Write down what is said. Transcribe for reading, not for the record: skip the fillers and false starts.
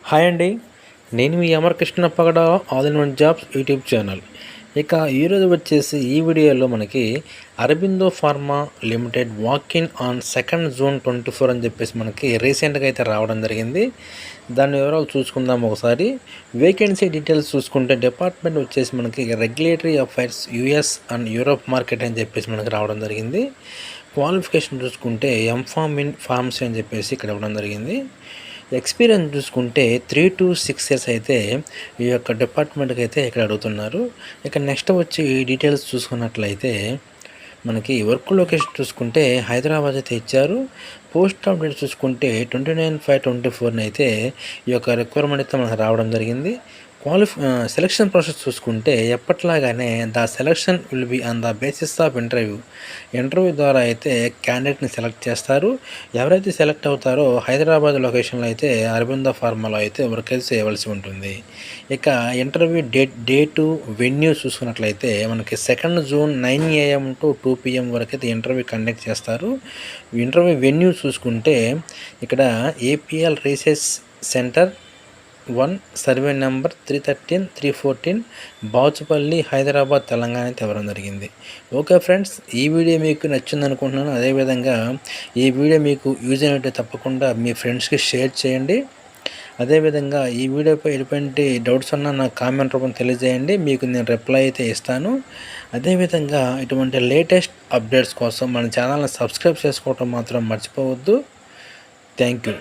Hi అండి, నేను మీ Amar Krishna Pagada all in one jobs YouTube channel. ఇక ఈరోజు వచ్చేసి ఈ వీడియోలో మనకి Aurobindo pharma limited walk in on 2 June 24 అని చెప్పేసి మనకి రీసెంట్గా అయితే రావడం జరిగింది. దాని వివరాలు చూసుకుందాం ఒకసారి. వేకెన్సీ డీటెయిల్స్ చూసుకుంటే డిపార్ట్మెంట్ వచ్చేసి మనకి regulatory affairs US and Europe market అని చెప్పేసి మనకి రావడం జరిగింది. క్వాలిఫికేషన్ చూసుకుంటే ఎంఫార్మ్ ఇన్ ఫార్మసీ అని చెప్పేసి ఇక్కడ ఇవ్వడం జరిగింది. ఎక్స్పీరియన్స్ చూసుకుంటే 3 to 6 ఇయర్స్ అయితే ఈ యొక్క డిపార్ట్మెంట్కి అయితే ఇక్కడ అడుగుతున్నారు. ఇక నెక్స్ట్ వచ్చి డీటెయిల్స్ చూసుకున్నట్లయితే మనకి వర్క్ లొకేషన్ చూసుకుంటే హైదరాబాద్ అయితే ఇచ్చారు. పోస్ట్ ఆఫ్ డేట్ చూసుకుంటే 29/5/24 అయితే ఈ యొక్క రిక్వైర్మెంట్ అయితే మనకు రావడం జరిగింది. సెలక్షన్ ప్రాసెస్ చూసుకుంటే ఎప్పట్లాగానే the selection will be on the basis of interview ద్వారా అయితే క్యాండిడేట్ని సెలెక్ట్ చేస్తారు. ఎవరైతే సెలెక్ట్ అవుతారో హైదరాబాద్ లొకేషన్లో అయితే అరబిందో ఫార్మాలో అయితే వర్క్ అయితే చేయవలసి ఉంటుంది. ఇక ఇంటర్వ్యూ డేటు వెన్యూ చూసుకున్నట్లయితే మనకి 2 జూన్ 9 AM to 2 PM వరకు అయితే ఇంటర్వ్యూ కండక్ట్ చేస్తారు. ఇంటర్వ్యూ వెన్యూ చూసుకుంటే ఇక్కడ APL research centre 1 survey number 313-314 Bachupally, Hyderabad, Telangana అయితే ఇవ్వడం జరిగింది. ఓకే ఫ్రెండ్స్, ఈ వీడియో మీకు నచ్చింది అనుకుంటున్నాను. అదేవిధంగా ఈ వీడియో మీకు యూజ్ అయినట్టు తప్పకుండా మీ ఫ్రెండ్స్కి షేర్ చేయండి. అదేవిధంగా ఈ వీడియోపై ఎటువంటి డౌట్స్ ఉన్నా నాకు కామెంట్ రూపంలో తెలియజేయండి, మీకు నేను రిప్లై అయితే ఇస్తాను. అదేవిధంగా ఇటువంటి లేటెస్ట్ అప్డేట్స్ కోసం మన ఛానల్ని సబ్స్క్రైబ్ చేసుకోవటం మాత్రం మర్చిపోవద్దు. Thank you.